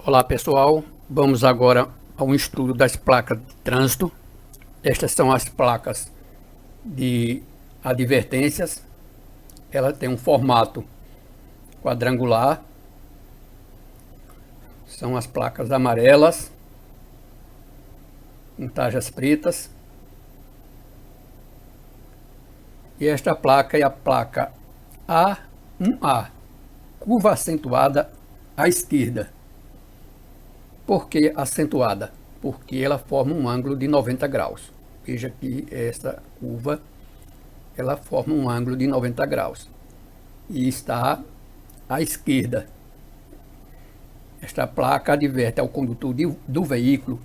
Olá pessoal, vamos agora ao estudo das placas de trânsito. Estas são as placas de advertências. Ela tem um formato quadrangular. São as placas amarelas, com tajas pretas. E esta placa é a placa A1A, curva acentuada à esquerda. Por que acentuada? Porque ela forma um ângulo de 90 graus. Veja que essa curva, ela forma um ângulo de 90 graus. E está à esquerda. Esta placa adverte ao condutor do veículo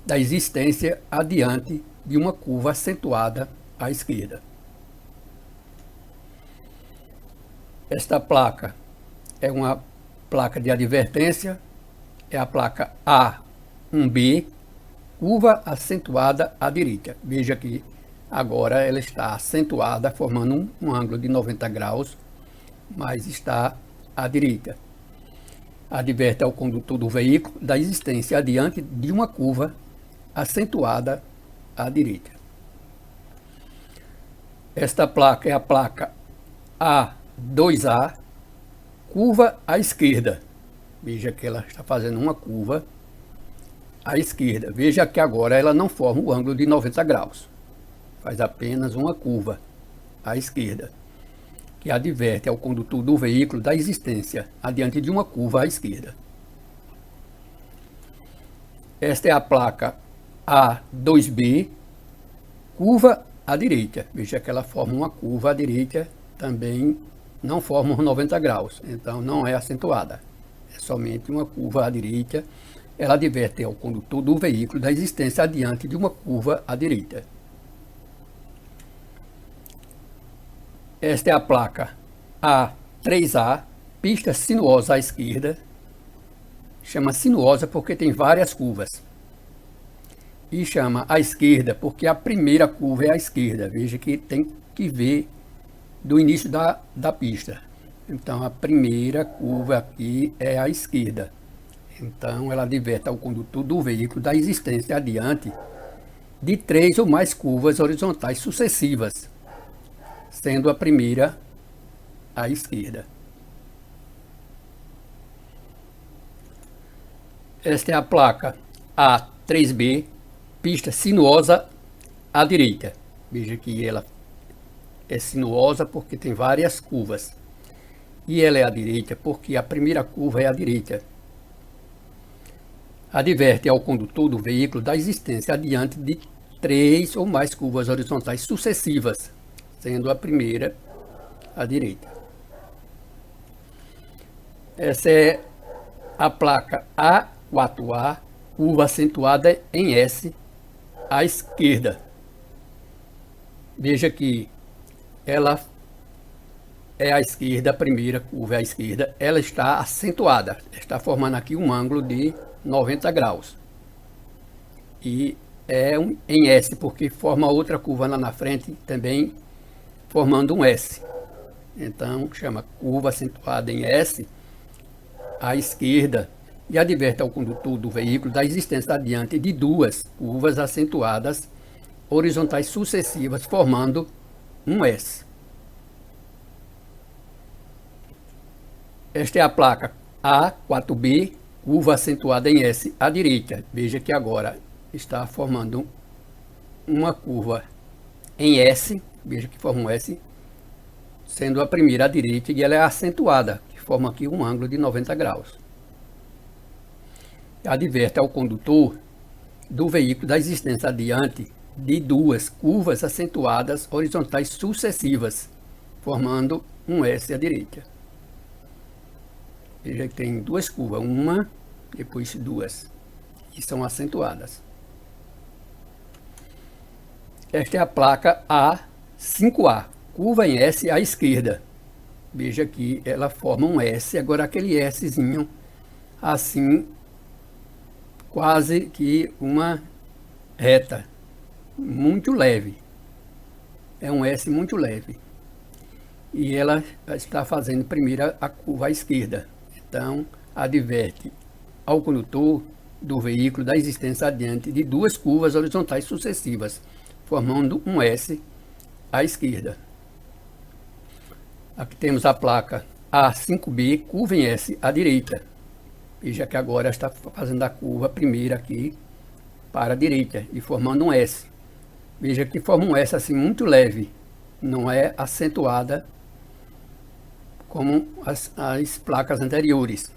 da existência adiante de uma curva acentuada à esquerda. Esta placa é uma placa de advertência. É a placa A1B, curva acentuada à direita. Veja que agora ela está acentuada, formando um ângulo de 90 graus, mas está à direita. Adverte ao condutor do veículo da existência adiante de uma curva acentuada à direita. Esta placa é a placa A2A, curva à esquerda. Veja que ela está fazendo uma curva à esquerda. Veja que agora ela não forma o ângulo de 90 graus. Faz apenas uma curva à esquerda, que adverte ao condutor do veículo da existência adiante de uma curva à esquerda. Esta é a placa A2B, curva à direita. Veja que ela forma uma curva à direita, também não forma os 90 graus, então não é acentuada. É somente uma curva à direita. Ela adverte ao condutor do veículo da existência adiante de uma curva à direita. Esta é a placa A3A, pista sinuosa à esquerda. Chama sinuosa porque tem várias curvas. E chama à esquerda porque a primeira curva é à esquerda. Veja que tem que ver do início da pista. Então, a primeira curva aqui é à esquerda. Então, ela adverte ao condutor do veículo da existência adiante de 3 ou mais curvas horizontais sucessivas, sendo a primeira à esquerda. Esta é a placa A3B, pista sinuosa à direita. Veja que ela é sinuosa porque tem várias curvas. E ela é à direita porque a primeira curva é à direita. Adverte ao condutor do veículo da existência adiante de 3 ou mais curvas horizontais sucessivas, sendo a primeira à direita. Essa é a placa A4A, curva acentuada em S à esquerda. Veja que ela é à esquerda, a primeira curva é à esquerda, ela está acentuada, está formando aqui um ângulo de 90 graus. E é em S, porque forma outra curva lá na frente, também formando um S. Então, chama curva acentuada em S, à esquerda, e adverte ao condutor do veículo da existência adiante de duas curvas acentuadas horizontais sucessivas, formando um S. Esta é a placa A4B, curva acentuada em S à direita. Veja que agora está formando uma curva em S, veja que forma um S, sendo a primeira à direita, e ela é acentuada, que forma aqui um ângulo de 90 graus. Adverte ao condutor do veículo da existência adiante de duas curvas acentuadas horizontais sucessivas, formando um S à direita. Veja que tem duas curvas, uma, depois duas, que são acentuadas. Esta é a placa A5A, curva em S à esquerda. Veja que ela forma um S, agora aquele Szinho, assim, quase que uma reta, muito leve. É um S muito leve. E ela está fazendo primeiro a curva à esquerda. Então, adverte ao condutor do veículo da existência adiante de duas curvas horizontais sucessivas, formando um S à esquerda. Aqui temos a placa A5B, curva em S à direita. Veja que agora está fazendo a curva primeira aqui para a direita e formando um S. Veja que forma um S assim muito leve, não é acentuada como as placas anteriores.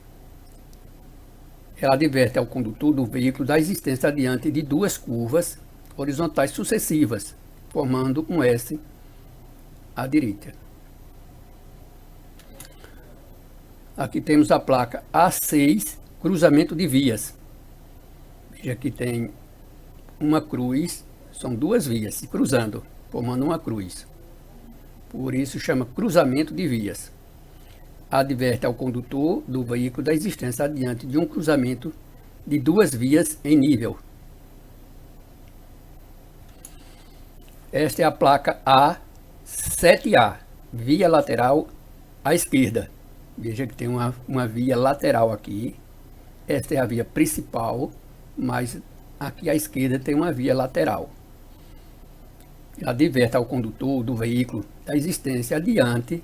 Ela adverte ao condutor do veículo da existência adiante de duas curvas horizontais sucessivas, formando um S à direita. Aqui temos a placa A6, cruzamento de vias. Veja que tem uma cruz, são duas vias se cruzando, formando uma cruz. Por isso chama cruzamento de vias. Adverte ao condutor do veículo da existência adiante de um cruzamento de duas vias em nível. Esta é a placa A7A, via lateral à esquerda. Veja que tem uma via lateral aqui. Esta é a via principal, mas aqui à esquerda tem uma via lateral. Adverte ao condutor do veículo da existência adiante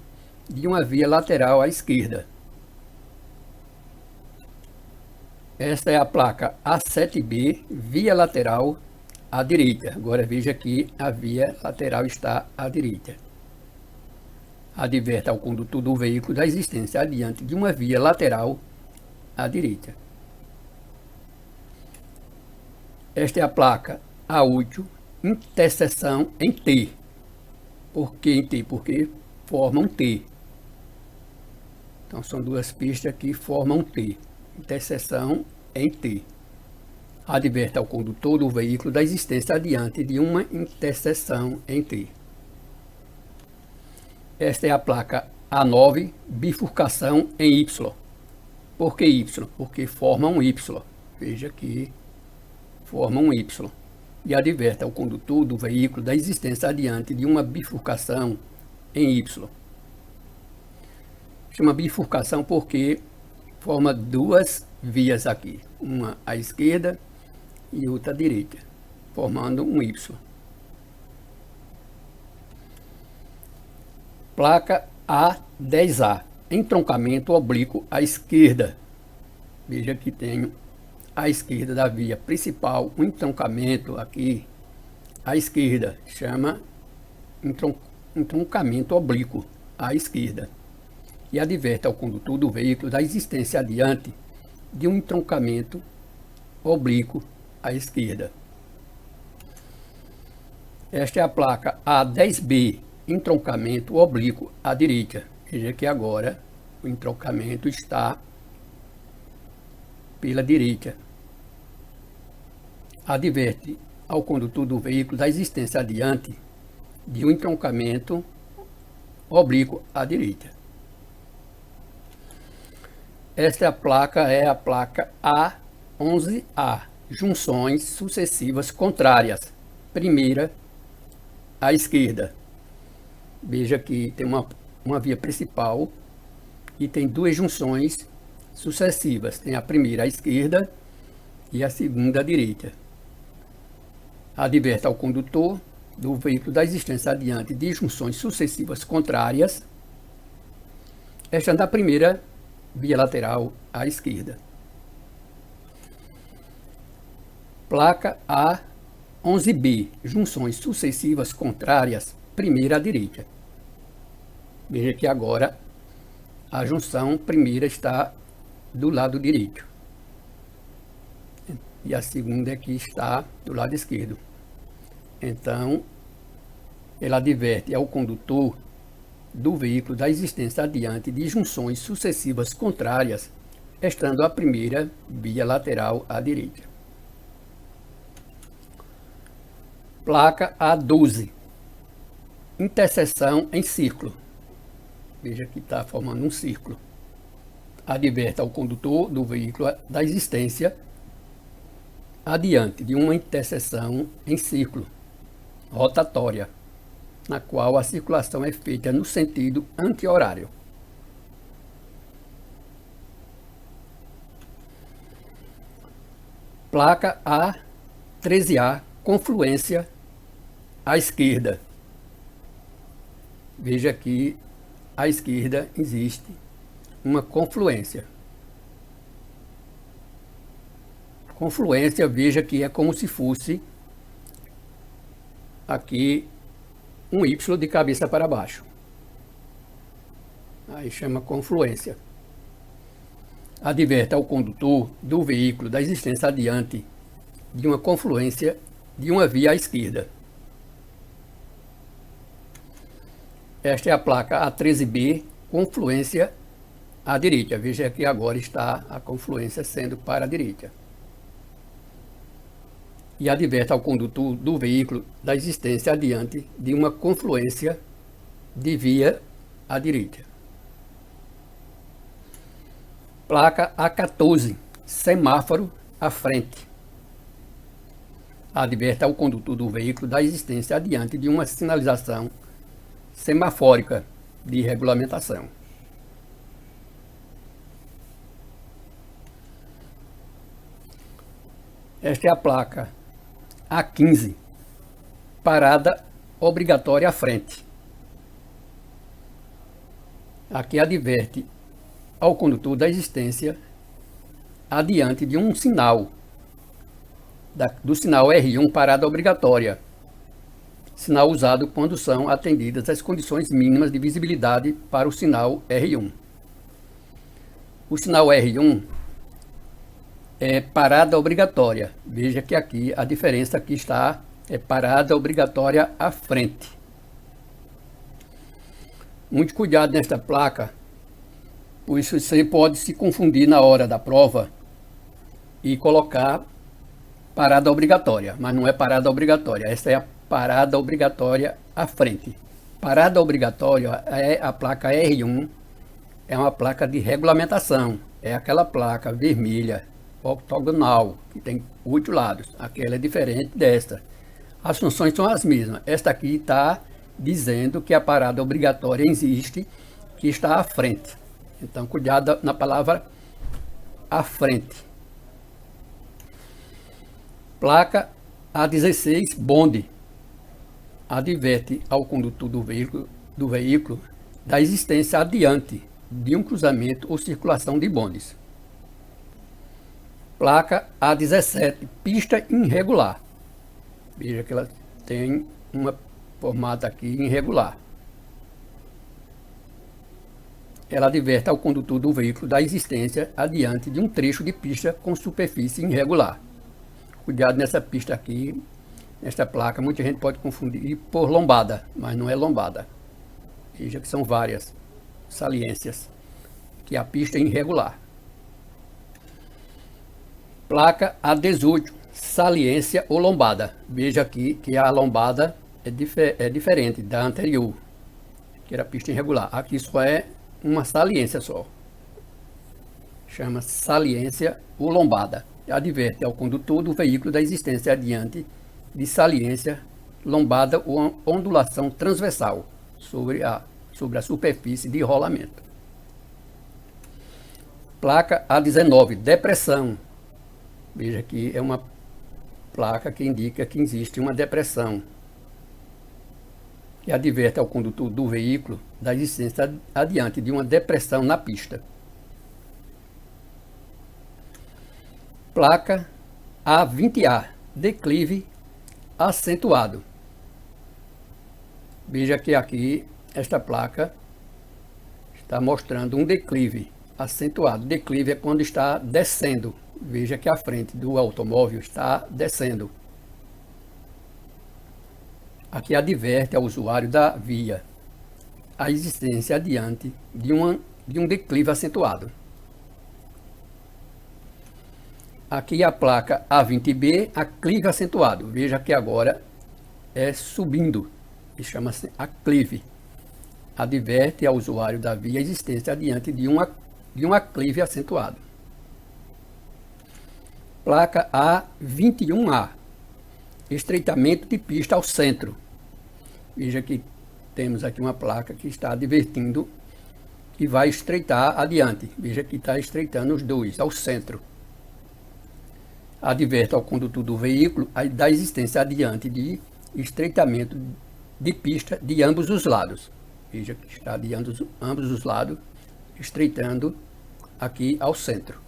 de uma via lateral à esquerda. Esta é a placa A7B, via lateral à direita. Agora veja que a via lateral está à direita. Adverte ao condutor do veículo da existência adiante de uma via lateral à direita. Esta é a placa A8, interseção em T. Por que em T? Porque formam T. Então são duas pistas que formam T. Interseção em T. Adverte ao condutor do veículo da existência adiante de uma interseção em T. Esta é a placa A9, bifurcação em Y. Por que Y? Porque forma um Y. Veja que forma um Y. E adverte ao condutor do veículo da existência adiante de uma bifurcação em Y. Chama bifurcação porque forma duas vias aqui, uma à esquerda e outra à direita, formando um Y. Placa A10A, entroncamento oblíquo à esquerda. Veja que tenho à esquerda da via principal um entroncamento aqui à esquerda, chama entroncamento oblíquo à esquerda. E adverte ao condutor do veículo da existência adiante de um entroncamento oblíquo à esquerda. Esta é a placa A10B, entroncamento oblíquo à direita. Veja que agora o entroncamento está pela direita. Adverte ao condutor do veículo da existência adiante de um entroncamento oblíquo à direita. Esta é a placa A11A, junções sucessivas contrárias. Primeira à esquerda. Veja que tem uma via principal e tem duas junções sucessivas. Tem a primeira à esquerda e a segunda à direita. Adverte ao condutor do veículo da existência adiante de junções sucessivas contrárias. Esta é da primeira via lateral à esquerda. Placa A11B, junções sucessivas contrárias, primeira à direita. Veja que agora a junção primeira está do lado direito. E a segunda aqui está do lado esquerdo. Então, ela adverte ao condutor do veículo da existência adiante de junções sucessivas contrárias, estando a primeira via lateral à direita. Placa A12, interseção em círculo. Veja que está formando um círculo. Adverte ao condutor do veículo da existência adiante de uma interseção em círculo rotatória, na qual a circulação é feita no sentido anti-horário. Placa A13A, confluência à esquerda. Veja que à esquerda existe uma confluência. Confluência, veja que é como se fosse aqui um Y de cabeça para baixo. Aí chama confluência. Adverte ao condutor do veículo da existência adiante de uma confluência de uma via à esquerda. Esta é a placa A13B, confluência à direita. Veja que agora está a confluência sendo para a direita. E adverte ao condutor do veículo da existência adiante de uma confluência de via à direita. Placa A14, semáforo à frente. Adverte ao condutor do veículo da existência adiante de uma sinalização semafórica de regulamentação. Esta é a placa A15, parada obrigatória à frente. Aqui adverte ao condutor da existência adiante de um sinal, do sinal R1, parada obrigatória, sinal usado quando são atendidas as condições mínimas de visibilidade para o sinal R1. O sinal R1 é parada obrigatória. Veja que aqui a diferença aqui está, é parada obrigatória à frente. Muito cuidado nesta placa, pois você pode se confundir na hora da prova e colocar parada obrigatória, mas não é parada obrigatória. Essa é a parada obrigatória à frente. Parada obrigatória é a placa R1, é uma placa de regulamentação, é aquela placa vermelha, octogonal, que tem 8 lados. Aquela é diferente desta. As funções são as mesmas. Esta aqui está dizendo que a parada obrigatória existe, que está à frente. Então, cuidado na palavra à frente. Placa A16, bonde. Adverte ao condutor do veículo da existência adiante de um cruzamento ou circulação de bondes. Placa A17, pista irregular. Veja que ela tem uma formata aqui irregular. Ela adverte ao condutor do veículo da existência adiante de um trecho de pista com superfície irregular. Cuidado nessa pista aqui, nesta placa, muita gente pode confundir por lombada, mas não é lombada. Veja que são várias saliências, que é a pista irregular. Placa A18, saliência ou lombada. Veja aqui que a lombada é diferente da anterior, que era pista irregular. Aqui só é uma saliência só. Chama saliência ou lombada. Adverte ao condutor do veículo da existência adiante de saliência, lombada ou ondulação transversal sobre a superfície de rolamento. Placa A19, depressão. Veja que é uma placa que indica que existe uma depressão, que adverte ao condutor do veículo da existência adiante de uma depressão na pista. Placa A20A, declive acentuado. Veja que aqui esta placa está mostrando um declive acentuado. Declive é quando está descendo. Veja que a frente do automóvel está descendo. Aqui adverte ao usuário da via a existência adiante de um declive acentuado. Aqui a placa A20B, aclive acentuado. Veja que agora é subindo, e chama-se aclive. Adverte ao usuário da via a existência adiante de um aclive acentuado. Placa A21A, estreitamento de pista ao centro. Veja que temos aqui uma placa que está advertindo que vai estreitar adiante. Veja que está estreitando os dois ao centro. Adverte ao condutor do veículo da existência adiante de estreitamento de pista de ambos os lados. Veja que está de ambos os lados, estreitando aqui ao centro.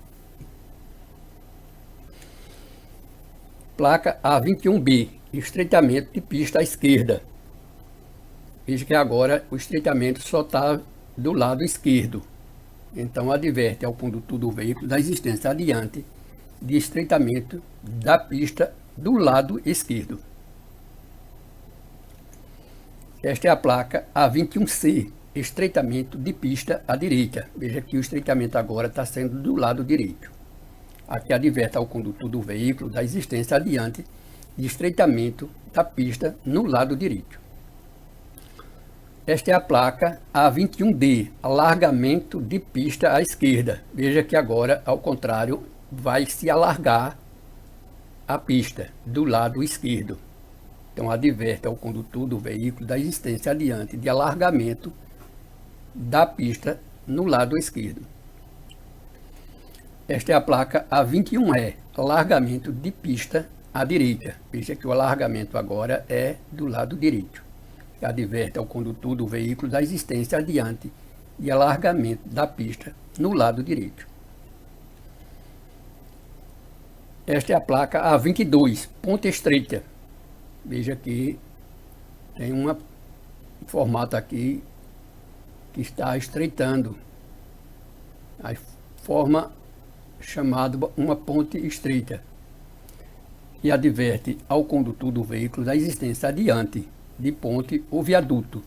Placa A21B, estreitamento de pista à esquerda. Veja que agora o estreitamento só está do lado esquerdo. Então adverte ao condutor do veículo da existência adiante de estreitamento da pista do lado esquerdo. Esta é a placa A21C, estreitamento de pista à direita. Veja que o estreitamento agora está sendo do lado direito. Aqui adverte ao condutor do veículo da existência adiante de estreitamento da pista no lado direito. Esta é a placa A21D, alargamento de pista à esquerda. Veja que agora, ao contrário, vai se alargar a pista do lado esquerdo. Então adverte ao condutor do veículo da existência adiante de alargamento da pista no lado esquerdo. Esta é a placa A21E, alargamento de pista à direita. Veja que o alargamento agora é do lado direito. Adverte ao condutor do veículo da existência adiante de alargamento da pista no lado direito. Esta é a placa A22, ponte estreita. Veja que tem um formato aqui que está estreitando. A forma chamada uma ponte estreita. E adverte ao condutor do veículo da existência adiante de ponte ou viaduto,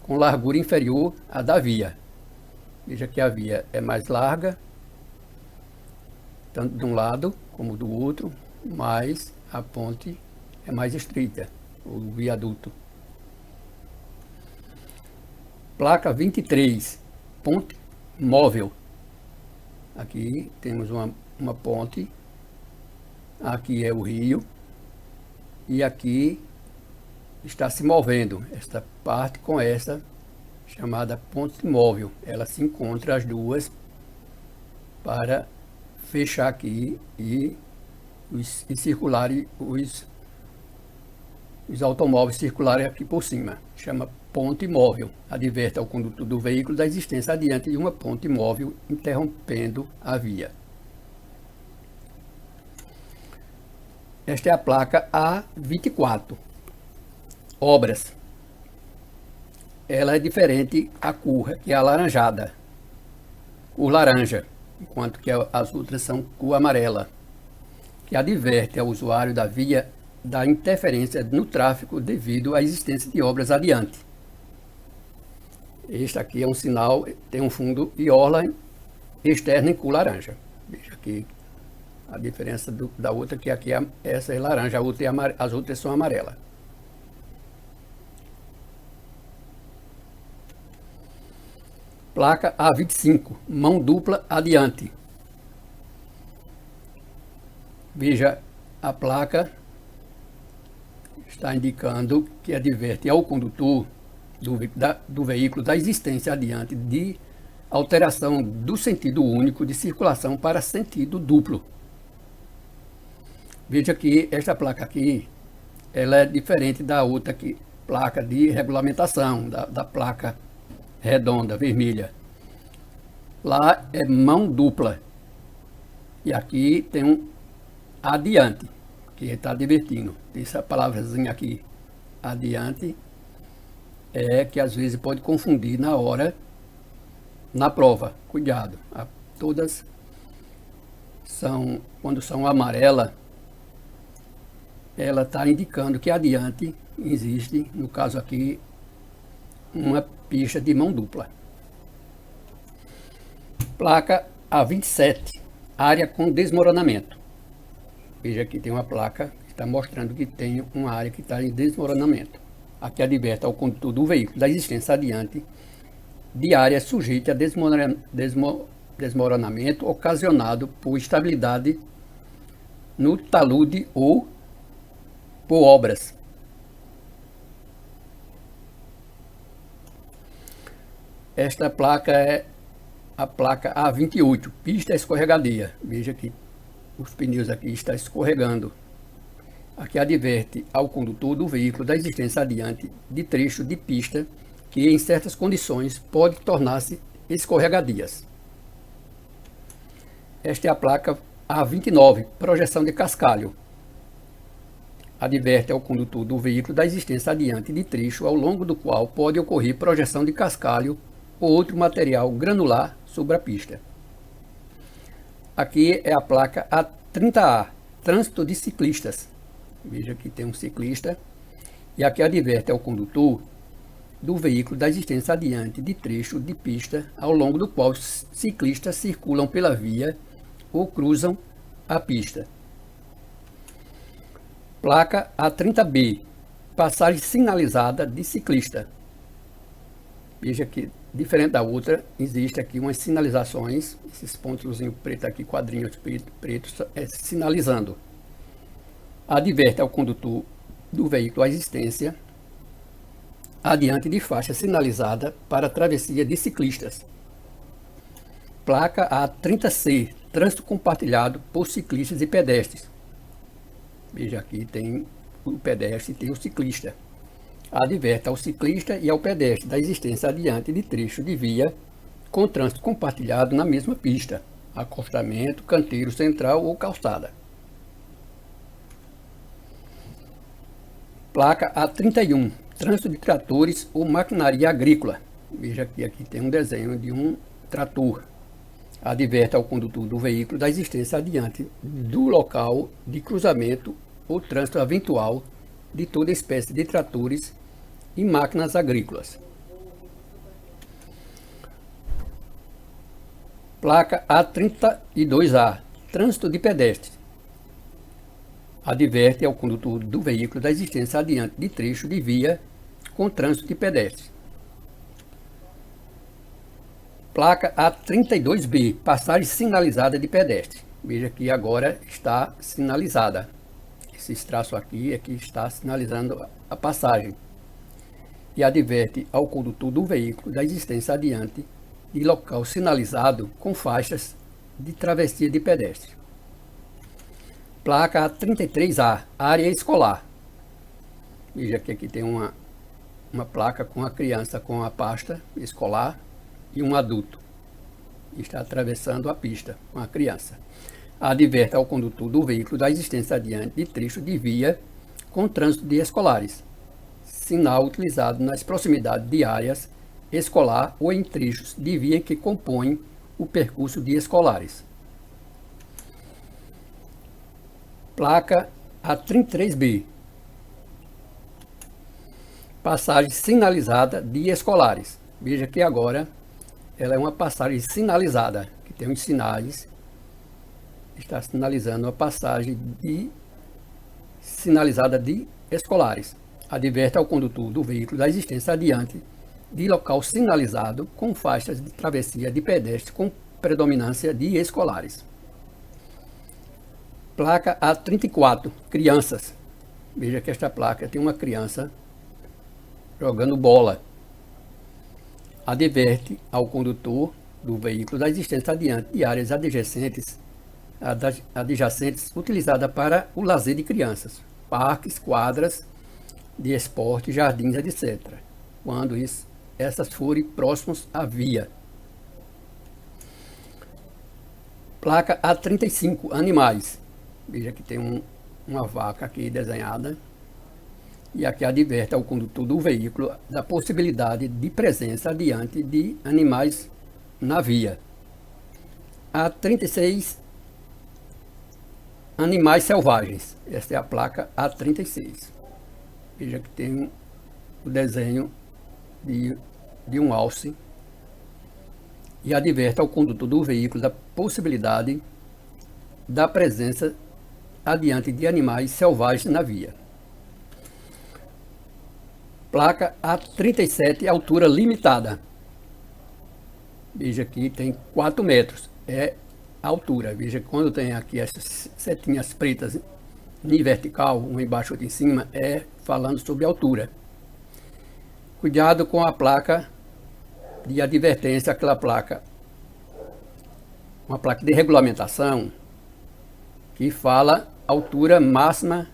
com largura inferior à da via. Veja que a via é mais larga, tanto de um lado como do outro, mas a ponte é mais estreita, o viaduto. Placa 23, ponte móvel. Aqui temos uma ponte, aqui é o rio, e aqui está se movendo esta parte com essa chamada ponte móvel. Ela se encontra as duas para fechar aqui e circularem os automóveis circularem aqui por cima. Chama ponte móvel. Adverte ao condutor do veículo da existência adiante de uma ponte móvel interrompendo a via. Esta é a placa A24. Obras. Ela é diferente a cor, que é alaranjada, cor laranja, enquanto que as outras são cor amarela, que adverte ao usuário da via da interferência no tráfego devido à existência de obras adiante. Este aqui é um sinal, tem um fundo e orla externa em cor laranja. Veja aqui a diferença da outra, que aqui essa é laranja, a outra é as outras são amarelas. Placa A25, mão dupla adiante. Veja, a placa está indicando que adverte ao condutor do veículo da existência adiante de alteração do sentido único de circulação para sentido duplo. Veja que esta placa aqui, ela é diferente da outra aqui, placa de regulamentação, da placa redonda, vermelha. Lá é mão dupla. E aqui tem um adiante, que está advertindo. Essa palavrazinha aqui, adiante, é que às vezes pode confundir na hora, na prova. Cuidado. Todas são, quando são amarela, ela está indicando que adiante existe, no caso aqui, uma pista de mão dupla. Placa A27, área com desmoronamento. Veja aqui tem uma placa que está mostrando que tem uma área que está em desmoronamento. Aqui adverte ao condutor do veículo da existência adiante de área sujeita a desmoronamento ocasionado por estabilidade no talude ou por obras. Esta placa é a placa A28, pista escorregadia. Veja que os pneus aqui estão escorregando. Aqui adverte ao condutor do veículo da existência adiante de trecho de pista que em certas condições pode tornar-se escorregadias. Esta é a placa A29, projeção de cascalho. Adverte ao condutor do veículo da existência adiante de trecho ao longo do qual pode ocorrer projeção de cascalho ou outro material granular sobre a pista. Aqui é a placa A30A, trânsito de ciclistas. Veja que tem um ciclista. E aqui adverte ao condutor do veículo da existência adiante de trecho de pista ao longo do qual os ciclistas circulam pela via ou cruzam a pista. Placa A30B, passagem sinalizada de ciclista. Veja que, diferente da outra, existe aqui umas sinalizações, esses pontos pretos aqui, quadrinhos pretos, sinalizando. Adverte ao condutor do veículo a existência adiante de faixa sinalizada para travessia de ciclistas. Placa A30C, trânsito compartilhado por ciclistas e pedestres. Veja aqui tem o pedestre e tem o ciclista. Adverte ao ciclista e ao pedestre da existência adiante de trecho de via com trânsito compartilhado na mesma pista, acostamento, canteiro central ou calçada. Placa A31, trânsito de tratores ou maquinaria agrícola. Veja que aqui tem um desenho de um trator. Adverte ao condutor do veículo da existência adiante do local de cruzamento ou trânsito eventual de toda espécie de tratores e máquinas agrícolas. Placa A32A, trânsito de pedestres. Adverte ao condutor do veículo da existência adiante de trecho de via com trânsito de pedestres. Placa A32B, passagem sinalizada de pedestre. Veja que agora está sinalizada. Esse traço aqui é que está sinalizando a passagem. E adverte ao condutor do veículo da existência adiante de local sinalizado com faixas de travessia de pedestre. Placa A33A, área escolar. Veja que aqui tem uma placa com a criança com a pasta escolar e um adulto. Está atravessando a pista com a criança. Adverte ao condutor do veículo da existência adiante de trecho de via com trânsito de escolares. Sinal utilizado nas proximidades de áreas escolar ou em trechos de via que compõem o percurso de escolares. Placa A33B, passagem sinalizada de escolares. Veja que agora ela é uma passagem sinalizada, que tem os sinais, está sinalizando a passagem sinalizada de escolares. Adverte ao condutor do veículo da existência adiante de local sinalizado com faixas de travessia de pedestre com predominância de escolares. Placa A34, crianças. Veja que esta placa tem uma criança jogando bola. Adverte ao condutor do veículo da existência adiante de áreas adjacentes utilizadas para o lazer de crianças, parques, quadras de esporte, jardins, etc., quando essas forem próximas à via. Placa A35, animais. Veja que tem uma vaca aqui desenhada. E aqui adverte ao condutor do veículo da possibilidade de presença adiante de animais na via. A36, animais selvagens. Esta é a placa A36. Veja que tem o desenho de um alce. E adverte ao condutor do veículo da possibilidade da presença adiante de animais selvagens na via. Placa A37, altura limitada. Veja que tem 4 metros, é a altura. Veja quando tem aqui essas setinhas pretas em vertical, uma embaixo e outra em cima, é falando sobre altura. Cuidado com a placa de advertência, aquela placa, uma placa de regulamentação, que fala altura máxima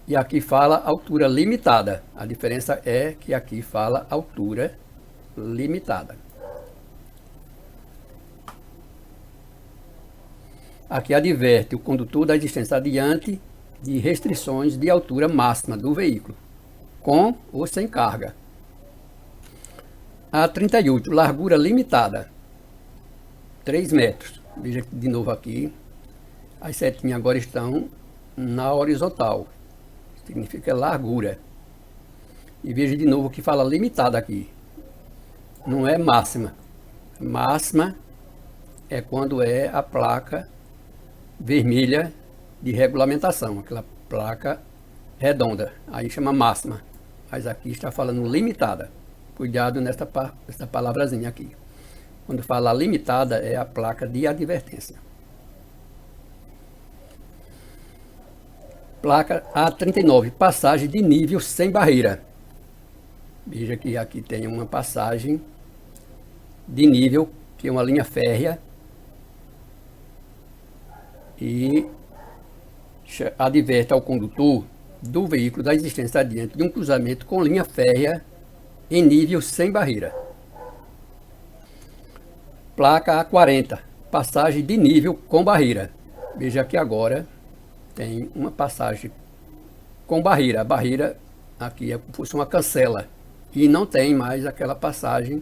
e aqui fala altura limitada. A diferença é que aqui fala altura limitada. Aqui adverte o condutor da existência adiante de restrições de altura máxima do veículo, com ou sem carga. A 38, largura limitada, 3 metros. Veja de novo aqui, as setinhas agora estão na horizontal, significa largura. E veja de novo que fala limitada aqui, não é máxima. Máxima é quando é a placa vermelha de regulamentação, aquela placa redonda, aí chama máxima, mas aqui está falando limitada. Cuidado nessa palavrazinha aqui. Quando fala limitada é a placa de advertência. Placa A39, passagem de nível sem barreira. Veja que aqui tem uma passagem de nível, que é uma linha férrea, e adverte ao condutor do veículo da existência adiante de um cruzamento com linha férrea em nível sem barreira. Placa A40, passagem de nível com barreira. Veja que agora tem uma passagem com barreira. A barreira aqui é como se fosse uma cancela e não tem mais aquela passagem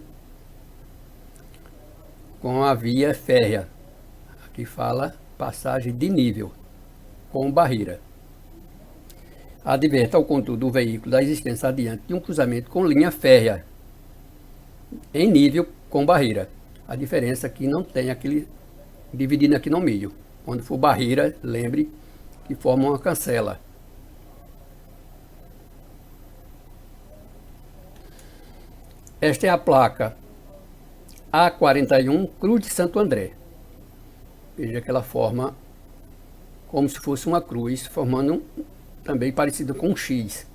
com a via férrea. Aqui fala passagem de nível com barreira. Adverte ao condutor do veículo da existência adiante de um cruzamento com linha férrea em nível com barreira. A diferença é que não tem aquele dividindo aqui no meio. Quando for barreira, lembre que forma uma cancela. Esta é a placa A41 Cruz de Santo André. Veja que ela forma como se fosse uma cruz, formando também parecido com um X.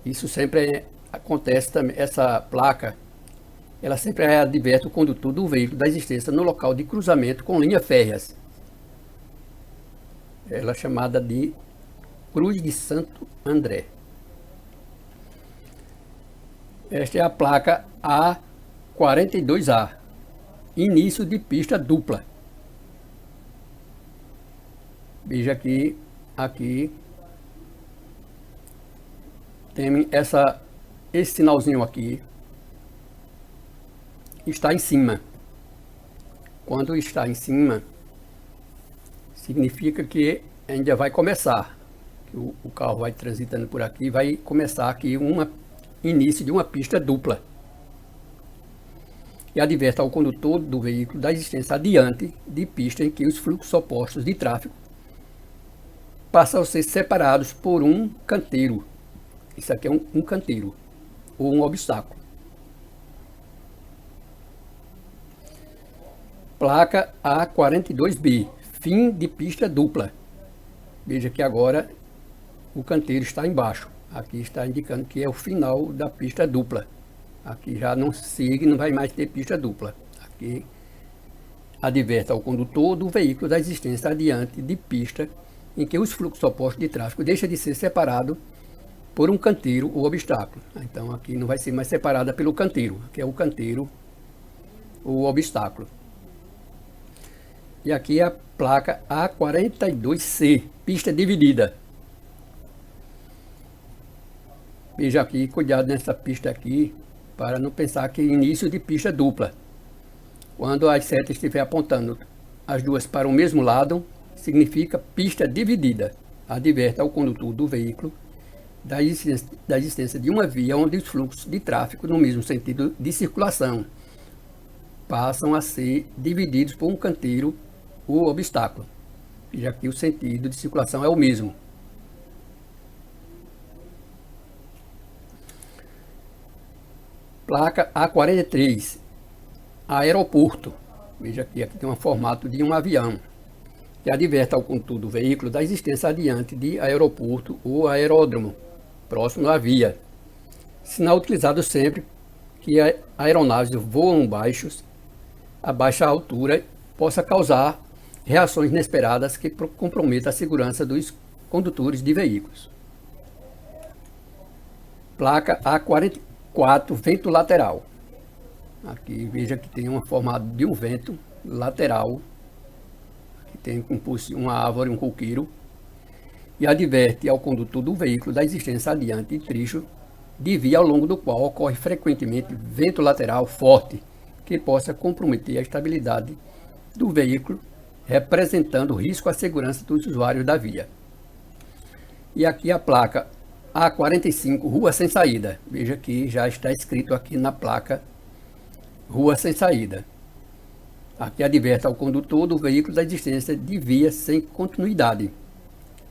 Isso sempre acontece também. Essa placa, ela sempre adverte o condutor do veículo da existência no local de cruzamento com linhas férreas. Ela é chamada de Cruz de Santo André. Esta é a placa A42A, início de pista dupla. Veja que aqui tem esse sinalzinho aqui, está em cima. Quando está em cima, significa que ainda vai começar. O carro vai transitando por aqui, vai começar aqui início de uma pista dupla. E adverte ao condutor do veículo da existência adiante de pista em que os fluxos opostos de tráfego passam a ser separados por um canteiro. Isso aqui é um canteiro, ou um obstáculo. Placa A42B, fim de pista dupla. Veja que agora o canteiro está embaixo. Aqui está indicando que é o final da pista dupla. Aqui já não segue, não vai mais ter pista dupla. Aqui adverte ao condutor do veículo da existência adiante de pista em que os fluxos opostos de tráfego deixam de ser separados por um canteiro ou obstáculo. Então aqui não vai ser mais separada pelo canteiro, aqui é o canteiro ou obstáculo. E aqui a placa A42C, pista dividida. Veja aqui, cuidado nessa pista aqui, para não pensar que é início de pista dupla. Quando as setas estiver apontando as duas para o mesmo lado, significa pista dividida. Adverte ao condutor do veículo da existência de uma via onde os fluxos de tráfego no mesmo sentido de circulação passam a ser divididos por um canteiro ou obstáculo, já que o sentido de circulação é o mesmo. Placa A43, aeroporto. Veja aqui tem um formato de um avião, que adverte ao condutor do veículo da existência adiante de aeroporto ou aeródromo, próximo à via. Sinal utilizado sempre que aeronaves voam baixos, a baixa altura possa causar reações inesperadas que comprometam a segurança dos condutores de veículos. Placa A44, vento lateral. Aqui veja que tem uma forma de um vento lateral, que tem como fosse uma árvore, um coqueiro, e adverte ao condutor do veículo da existência adiante de trecho de via ao longo do qual ocorre frequentemente vento lateral forte, que possa comprometer a estabilidade do veículo, representando risco à segurança dos usuários da via. E aqui a placa A45, rua sem saída. Veja que já está escrito aqui na placa rua sem saída. Aqui adverte ao condutor do veículo da existência de via sem continuidade.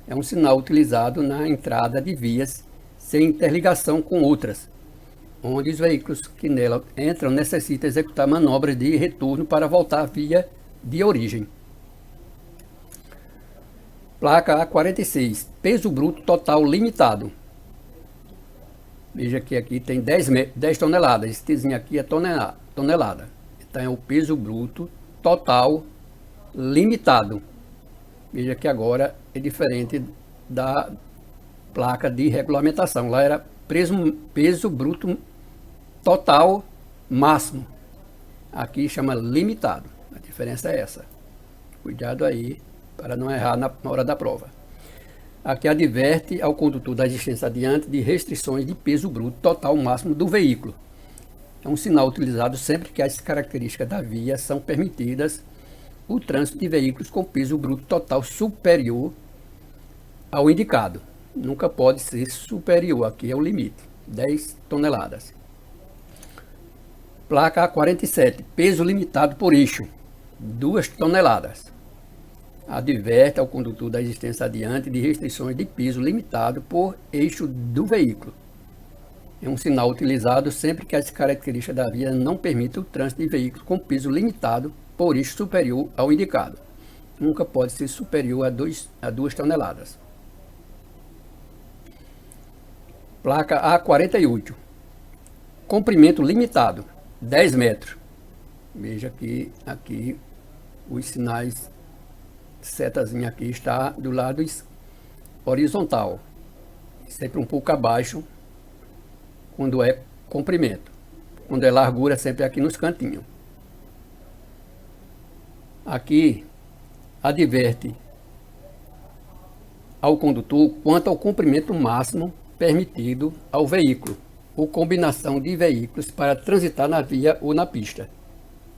É um sinal utilizado na entrada de vias sem interligação com outras, onde os veículos que nela entram necessitam executar manobras de retorno para voltar à via de origem. Placa A46, peso bruto total limitado. Veja que aqui tem 10 toneladas, esse Tzinho aqui é tonelada. Então é o peso bruto total limitado. Veja que agora é diferente da placa de regulamentação. Lá era peso bruto total máximo. Aqui chama limitado. A diferença é essa. Cuidado aí para não errar na hora da prova. Aqui adverte ao condutor da existência adiante de restrições de peso bruto total máximo do veículo. É um sinal utilizado sempre que as características da via são permitidas o trânsito de veículos com peso bruto total superior ao indicado. Nunca pode ser superior, aqui é o limite, 10 toneladas. Placa A47, peso limitado por eixo, 2 toneladas. Adverte ao condutor da existência adiante de restrições de peso limitado por eixo do veículo. É um sinal utilizado sempre que as características da via não permitam o trânsito de veículos com peso limitado por eixo superior ao indicado. Nunca pode ser superior a 2 toneladas. Placa A48. Comprimento limitado, 10 metros. Veja que aqui os sinais, setazinha aqui está do lado horizontal. Sempre um pouco abaixo quando é comprimento. Quando é largura, sempre aqui nos cantinhos. Aqui adverte ao condutor quanto ao comprimento máximo permitido ao veículo ou combinação de veículos para transitar na via ou na pista.